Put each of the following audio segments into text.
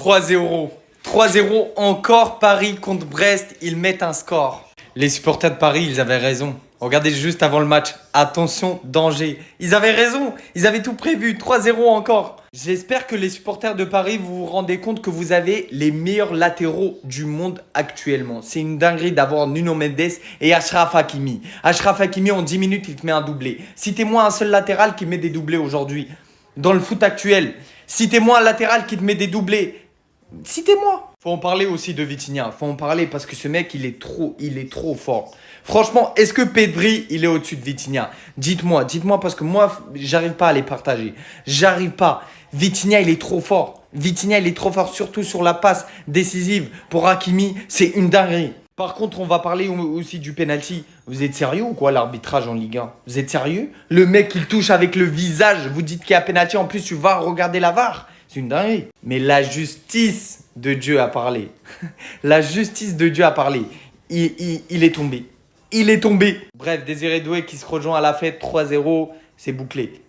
3-0. 3-0 encore, Paris contre Brest, ils mettent un score. Les supporters de Paris, ils avaient raison. Regardez juste avant le match. Attention, danger. Ils avaient raison. Ils avaient tout prévu. 3-0 encore. J'espère que les supporters de Paris, vous vous rendez compte que vous avez les meilleurs latéraux du monde actuellement. C'est une dinguerie d'avoir Nuno Mendes et Achraf Hakimi. Achraf Hakimi, en 10 minutes, il te met un doublé. Citez-moi un seul latéral qui met des doublés aujourd'hui. Dans le foot actuel. Citez-moi un latéral qui te met des doublés. Citez-moi. Faut en parler aussi de Vitinha. Faut en parler parce que ce mec, il est trop fort. Franchement, est-ce que Pedri, il est au-dessus de Vitinha? Dites-moi parce que moi, j'arrive pas à les partager. J'arrive pas. Vitinha, il est trop fort. Vitinha, il est trop fort, surtout sur la passe décisive. Pour Hakimi, c'est une dinguerie. Par contre, on va parler aussi du penalty. Vous êtes sérieux ou quoi, l'arbitrage en Ligue 1? Vous êtes sérieux? Le mec, il touche avec le visage. Vous dites qu'il y a penalty. En plus, tu vas regarder la VAR. C'est une dinguerie. Mais la justice de Dieu a parlé. La justice de Dieu a parlé. Il est tombé. Il est tombé. Bref, Désiré Doué qui se rejoint à la fête. 3-0, c'est bouclé.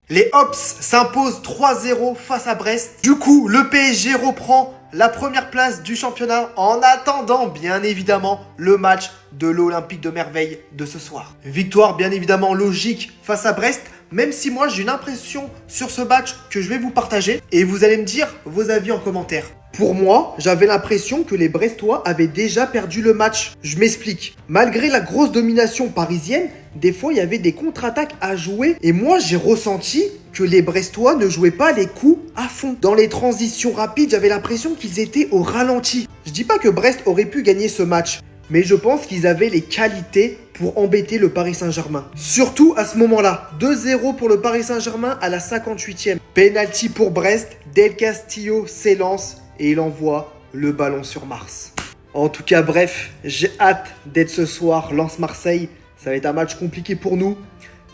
Les Hops s'imposent 3-0 face à Brest. Du coup, le PSG reprend la première place du championnat en attendant, bien évidemment, le match de l'Olympique de Merveille de ce soir. Victoire, bien évidemment, logique face à Brest, même si moi, j'ai une impression sur ce match que je vais vous partager et vous allez me dire vos avis en commentaire. Pour moi, j'avais l'impression que les Brestois avaient déjà perdu le match. Je m'explique. Malgré la grosse domination parisienne, des fois, il y avait des contre-attaques à jouer. Et moi, j'ai ressenti que les Brestois ne jouaient pas les coups à fond. Dans les transitions rapides, j'avais l'impression qu'ils étaient au ralenti. Je dis pas que Brest aurait pu gagner ce match, mais je pense qu'ils avaient les qualités pour embêter le Paris Saint-Germain. Surtout à ce moment-là. 2-0 pour le Paris Saint-Germain à la 58e. Penalty pour Brest. Del Castillo s'élance et il envoie le ballon sur Mars. En tout cas, bref, j'ai hâte d'être ce soir Lens-Marseille. Ça va être un match compliqué pour nous.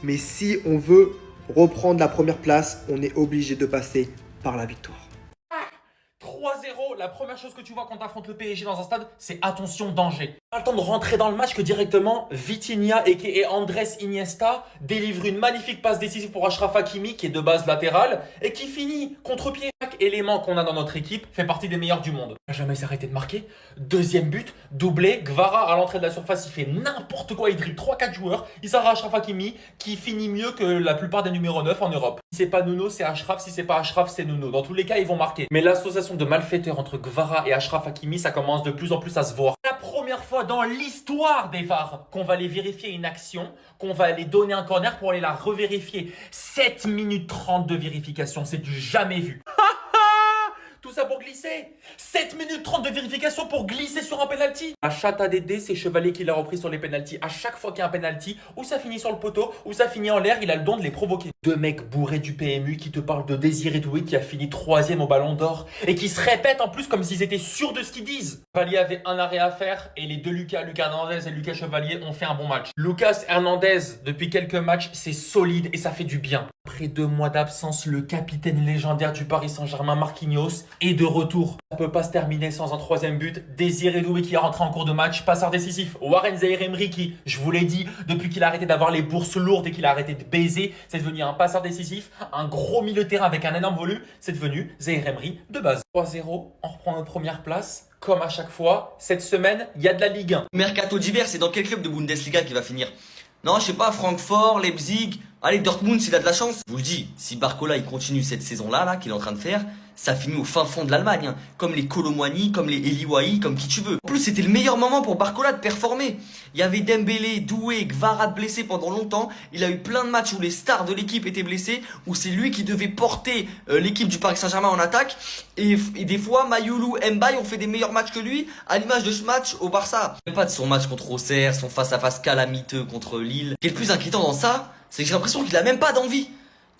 Mais si on veut reprendre la première place, on est obligé de passer par la victoire. 3-0, la première chose que tu vois quand tu affrontes le PSG dans un stade, c'est attention, danger. Pas le temps de rentrer dans le match que directement Vitinha et Andrés Iniesta délivre une magnifique passe décisive pour Achraf Hakimi qui est de base latérale et qui finit contre-pied. Chaque élément qu'on a dans notre équipe fait partie des meilleurs du monde. Il n'a jamais s'arrêté de marquer. Deuxième but, doublé. Gvara à l'entrée de la surface, il fait n'importe quoi. Il dribble 3-4 joueurs. Il sort à Achraf Hakimi qui finit mieux que la plupart des numéros 9 en Europe. Si c'est pas Nuno, c'est Achraf. Si c'est pas Achraf, c'est Nuno. Dans tous les cas, ils vont marquer. Mais l'association de malfaiteurs entre Gvara et Achraf Hakimi, ça commence de plus en plus à se voir. La première fois dans l'histoire des VAR qu'on va aller vérifier une action, qu'on va aller donner un corner pour aller la revérifier. 7 minutes 30 de vérification, c'est du jamais vu. Tout ça pour glisser. 7 minutes 30 de vérification pour glisser sur un penalty. La chatte à Dédé, c'est Chevalier qui l'a repris sur les penalties. À chaque fois qu'il y a un penalty, ou ça finit sur le poteau, ou ça finit en l'air, il a le don de les provoquer. Deux mecs bourrés du PMU qui te parlent de Désiré Doué qui a fini 3e au Ballon d'Or et qui se répètent en plus comme s'ils étaient sûrs de ce qu'ils disent. Chevalier avait un arrêt à faire et les deux Lucas Hernandez et Lucas Chevalier ont fait un bon match. Lucas Hernandez, depuis quelques matchs, c'est solide et ça fait du bien. Après 2 mois d'absence, le capitaine légendaire du Paris Saint-Germain, Marquinhos, est de retour. Ça peut pas se terminer sans un 3e but. Désiré Doué qui est rentré en cours de match, passeur décisif. Warren Zaïre-Emery qui, je vous l'ai dit, depuis qu'il a arrêté d'avoir les bourses lourdes et qu'il a arrêté de baiser, c'est devenu un passeur décisif, un gros milieu de terrain avec un énorme volume, c'est devenu Zaïre-Emery de base. 3-0, on reprend notre première place. Comme à chaque fois, cette semaine, il y a de la Ligue 1. Mercato d'hiver, c'est dans quel club de Bundesliga qui va finir? Non, je sais pas, Francfort, Leipzig, allez, Dortmund s'il a de la chance. Je vous le dis, si Barcola il continue cette saison-là, qu'il est en train de faire, ça finit au fin fond de l'Allemagne, hein. Comme les Colomwani, comme les Eliwahi, comme qui tu veux. En plus, c'était le meilleur moment pour Barcola de performer. Il y avait Dembélé, Doué, Gvara blessés pendant longtemps. Il a eu plein de matchs où les stars de l'équipe étaient blessés, où c'est lui qui devait porter l'équipe du Paris Saint-Germain en attaque. Et des fois, Mayoulou, Mbaye ont fait des meilleurs matchs que lui, à l'image de ce match au Barça. Même pas de son match contre Auxerre, son face-à-face calamiteux contre Lille. Ce qui est le plus inquiétant dans ça, c'est que j'ai l'impression qu'il a même pas d'envie.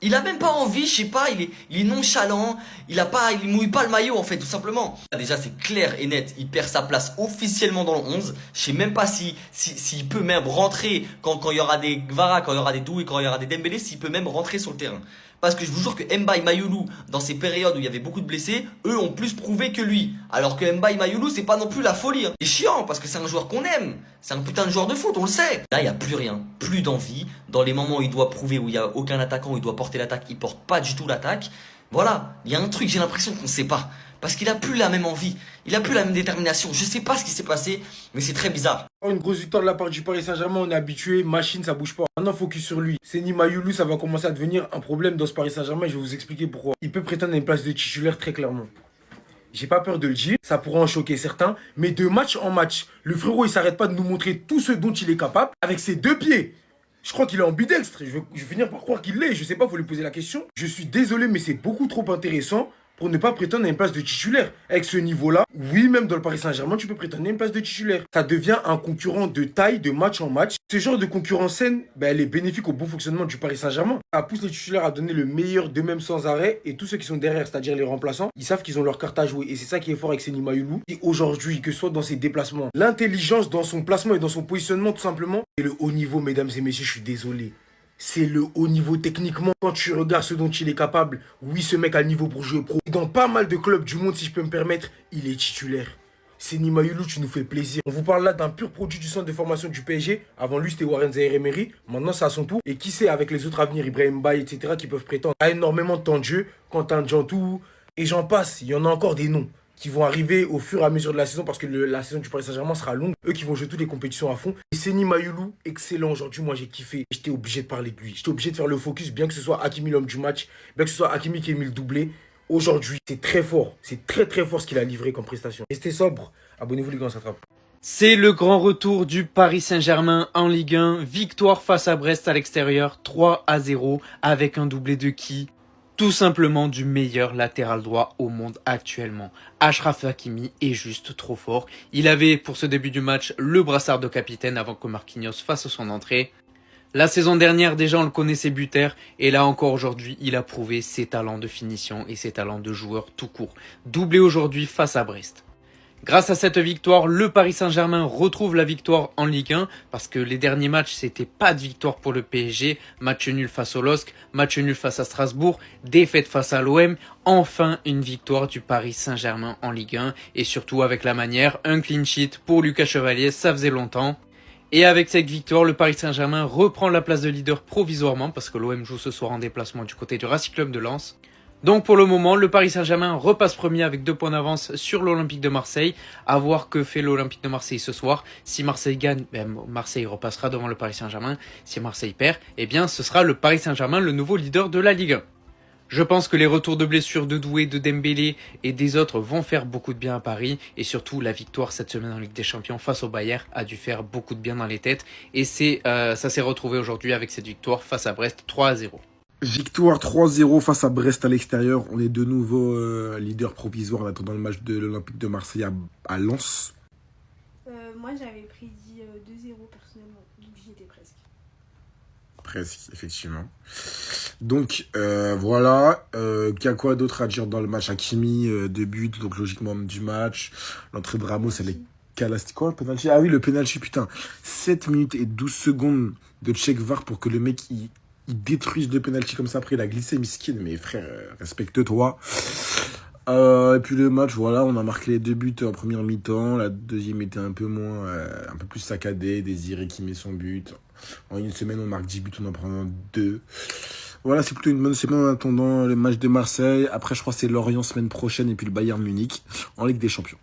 Il a même pas envie, je sais pas, il est nonchalant, il mouille pas le maillot en fait, tout simplement. Déjà c'est clair et net, il perd sa place officiellement dans le 11. Je sais même pas s'il peut même rentrer quand il y aura des Gvara, quand il y aura des Doué, quand il y aura des Dembélé, s'il peut même rentrer sur le terrain. Parce que je vous jure que Mbaye, Mayoulou, dans ces périodes où il y avait beaucoup de blessés, eux ont plus prouvé que lui. Alors que Mbaye, Mayoulou, c'est pas non plus la folie, hein. C'est chiant parce que c'est un joueur qu'on aime. C'est un putain de joueur de foot, on le sait. Là, il n'y a plus rien, plus d'envie. Dans les moments où il doit prouver, où il n'y a aucun attaquant, où il doit porter l'attaque, il porte pas du tout l'attaque. Voilà, il y a un truc, j'ai l'impression qu'on ne sait pas. Parce qu'il a plus la même envie, il a plus la même détermination. Je sais pas ce qui s'est passé, mais c'est très bizarre. Une grosse victoire de la part du Paris Saint-Germain, on est habitué, machine, ça bouge pas. Maintenant, focus sur lui. Seny Mayulu, ça va commencer à devenir un problème dans ce Paris Saint-Germain, je vais vous expliquer pourquoi. Il peut prétendre à une place de titulaire très clairement. J'ai pas peur de le dire, ça pourrait en choquer certains, mais de match en match, le frérot il s'arrête pas de nous montrer tout ce dont il est capable avec ses deux pieds. Je crois qu'il est ambidextre, je vais finir par croire qu'il l'est, je sais pas, faut lui poser la question. Je suis désolé, mais c'est beaucoup trop intéressant pour ne pas prétendre à une place de titulaire. Avec ce niveau-là, oui, même dans le Paris Saint-Germain, tu peux prétendre à une place de titulaire. Ça devient un concurrent de taille, de match en match. Ce genre de concurrence saine, elle est bénéfique au bon fonctionnement du Paris Saint-Germain. Ça pousse les titulaires à donner le meilleur d'eux-mêmes sans arrêt. Et tous ceux qui sont derrière, c'est-à-dire les remplaçants, ils savent qu'ils ont leur carte à jouer. Et c'est ça qui est fort avec Seny Mayulu. Et aujourd'hui, que ce soit dans ses déplacements, l'intelligence dans son placement et dans son positionnement, tout simplement, c'est le haut niveau, mesdames et messieurs, je suis désolé. C'est le haut niveau techniquement. Quand tu regardes ce dont il est capable, oui, ce mec a le niveau pour jouer pro. Dans pas mal de clubs du monde, si je peux me permettre, il est titulaire. Seny Mayulu, tu nous fais plaisir. On vous parle là d'un pur produit du centre de formation du PSG. Avant lui, c'était Warren Zaïre-Emery. Maintenant, c'est à son tour. Et qui sait, avec les autres à venir, Ibrahim Mbaye, etc., qui peuvent prétendre à énormément de temps de jeu. Quentin Djantou, et j'en passe. Il y en a encore des noms qui vont arriver au fur et à mesure de la saison parce que la saison du Paris Saint-Germain sera longue. Eux qui vont jouer toutes les compétitions à fond. Et Seny Mayulu, excellent aujourd'hui. Moi, j'ai kiffé. J'étais obligé de parler de lui. J'étais obligé de faire le focus, bien que ce soit Hakimi l'homme du match, bien que ce soit Hakimi qui ait mis le doublé. Aujourd'hui, c'est très fort. C'est très très fort ce qu'il a livré comme prestation. Restez sobre. Abonnez-vous les gars, on s'attrape. C'est le grand retour du Paris Saint-Germain en Ligue 1. Victoire face à Brest à l'extérieur, 3-0, avec un doublé de qui ? Tout simplement du meilleur latéral droit au monde actuellement. Achraf Hakimi est juste trop fort. Il avait pour ce début du match le brassard de capitaine avant que Marquinhos fasse son entrée. La saison dernière déjà on le connaissait buteur et là encore aujourd'hui il a prouvé ses talents de finition et ses talents de joueur tout court. Doublé aujourd'hui face à Brest. Grâce à cette victoire, le Paris Saint-Germain retrouve la victoire en Ligue 1 parce que les derniers matchs, c'était pas de victoire pour le PSG. Match nul face au LOSC, match nul face à Strasbourg, défaite face à l'OM. Enfin, une victoire du Paris Saint-Germain en Ligue 1 et surtout avec la manière, un clean sheet pour Lucas Chevalier, ça faisait longtemps. Et avec cette victoire, le Paris Saint-Germain reprend la place de leader provisoirement parce que l'OM joue ce soir en déplacement du côté du Racing Club de Lens. Donc pour le moment, le Paris Saint-Germain repasse premier avec 2 points d'avance sur l'Olympique de Marseille. À voir que fait l'Olympique de Marseille ce soir. Si Marseille gagne, Marseille repassera devant le Paris Saint-Germain. Si Marseille perd, ce sera le Paris Saint-Germain le nouveau leader de la Ligue 1. Je pense que les retours de blessures de Doué, de Dembélé et des autres vont faire beaucoup de bien à Paris. Et surtout, la victoire cette semaine en Ligue des Champions face au Bayern a dû faire beaucoup de bien dans les têtes. Et ça s'est retrouvé aujourd'hui avec cette victoire face à Brest 3-0. Victoire 3-0 face à Brest à l'extérieur. On est de nouveau leader provisoire en attendant le match de l'Olympique de Marseille à Lens. Moi, j'avais prédit 2-0 personnellement, donc j'y étais presque. Presque, effectivement. Donc, voilà. Qu'il y a quoi d'autre à dire dans le match? Hakimi, 2 buts, donc logiquement homme du match. L'entrée de Ramos, elle est calastique. Quoi, le penalty? Ah oui, le penalty, putain. 7 minutes et 12 secondes de check VAR pour que le mec, il détruise le penalty comme ça. Après, il a glissé, miskin. Mais frère, respecte-toi. Et puis le match, voilà, on a marqué les 2 buts en première mi-temps. La deuxième était un peu moins, un peu plus saccadée. Désiré qui met son but. En une semaine, on marque 10 buts, on en prend 2. Voilà, c'est plutôt une bonne semaine en attendant le match de Marseille. Après, je crois que c'est Lorient semaine prochaine et puis le Bayern Munich en Ligue des Champions.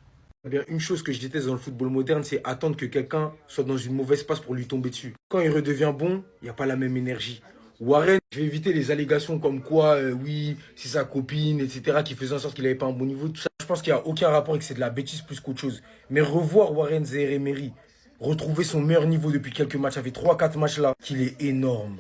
Eh bien, une chose que je déteste dans le football moderne, c'est attendre que quelqu'un soit dans une mauvaise passe pour lui tomber dessus. Quand il redevient bon, il n'y a pas la même énergie. Warren, je vais éviter les allégations comme quoi, oui, c'est sa copine, etc., qui faisait en sorte qu'il n'avait pas un bon niveau. Tout ça, je pense qu'il n'y a aucun rapport et que c'est de la bêtise plus qu'autre chose. Mais revoir Warren Zaïre-Emery, retrouver son meilleur niveau depuis quelques matchs, ça fait 3-4 matchs là, qu'il est énorme.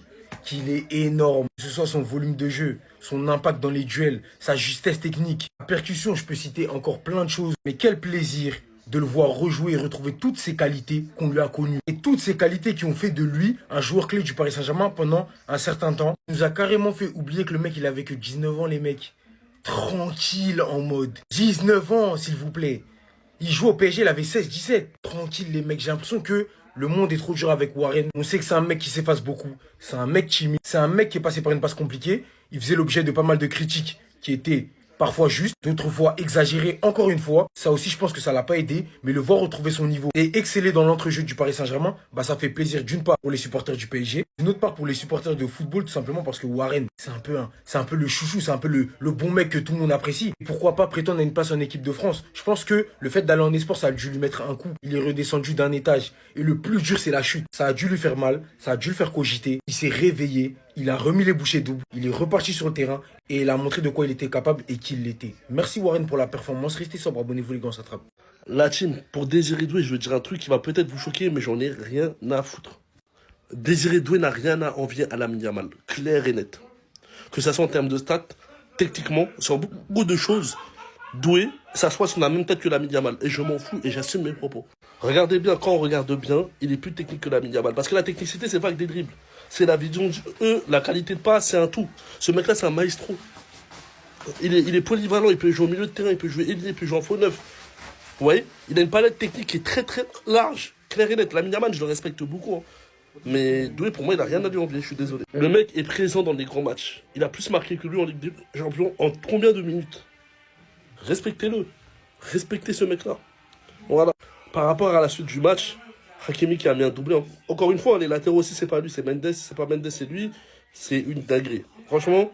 Que ce soit son volume de jeu, son impact dans les duels, sa justesse technique. La percussion, je peux citer encore plein de choses. Mais quel plaisir de le voir rejouer et retrouver toutes ses qualités qu'on lui a connues. Et toutes ces qualités qui ont fait de lui un joueur clé du Paris Saint-Germain pendant un certain temps. Il nous a carrément fait oublier que le mec, il avait que 19 ans, les mecs. Tranquille en mode. 19 ans, s'il vous plaît. Il joue au PSG, il avait 16-17. Tranquille, les mecs. J'ai l'impression que le monde est trop dur avec Warren. On sait que c'est un mec qui s'efface beaucoup. C'est un mec timide. C'est un mec qui est passé par une passe compliquée. Il faisait l'objet de pas mal de critiques qui étaient parfois juste, d'autres fois exagéré encore une fois. Ça aussi, je pense que ça l'a pas aidé, mais le voir retrouver son niveau et exceller dans l'entrejeu du Paris Saint-Germain, bah ça fait plaisir d'une part pour les supporters du PSG, d'une autre part pour les supporters de football, tout simplement parce que Warren, c'est un peu le chouchou, c'est un peu le bon mec que tout le monde apprécie. Et pourquoi pas prétendre à une place en équipe de France? Je pense que le fait d'aller en esport, ça a dû lui mettre un coup. Il est redescendu d'un étage et le plus dur, c'est la chute. Ça a dû lui faire mal, ça a dû le faire cogiter. Il s'est réveillé, il a remis les bouchées doubles, il est reparti sur le terrain et il a montré de quoi il était capable et qu'il l'était. Merci Warren pour la performance. Restez sobre, abonnez-vous les gars, on s'attrape. La team, pour Désiré Doué, je veux dire un truc qui va peut-être vous choquer, mais j'en ai rien à foutre. Désiré Doué n'a rien à envier à Lamine Yamal, clair et net. Que ça soit en termes de stats, techniquement, sur beaucoup de choses, Doué s'assoit sur la même tête que Lamine Yamal. Et je m'en fous et j'assume mes propos. Regardez bien, quand on regarde bien, il est plus technique que Lamine Yamal. Parce que la technicité, c'est pas que des dribbles. C'est la vision du la qualité de passe, c'est un tout. Ce mec-là, c'est un maestro. Il est polyvalent, il peut jouer au milieu de terrain, il peut jouer ailier, il peut jouer en faux neuf. Vous voyez, il a une palette technique qui est très très large, claire et nette. Lamine Yamal, je le respecte beaucoup. Hein. Mais Doué, pour moi, il n'a rien à lui envier, je suis désolé. Le mec est présent dans les grands matchs. Il a plus marqué que lui en Ligue des Champions en combien de minutes? Respectez-le. Respectez ce mec-là. Voilà. Par rapport à la suite du match, Hakimi qui a mis un doublé. Encore une fois, les latéraux aussi, c'est pas lui, c'est Mendes. C'est pas Mendes, c'est lui. C'est une dinguerie. Franchement,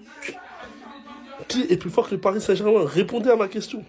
qui est plus fort que le Paris Saint-Germain? Répondez à ma question.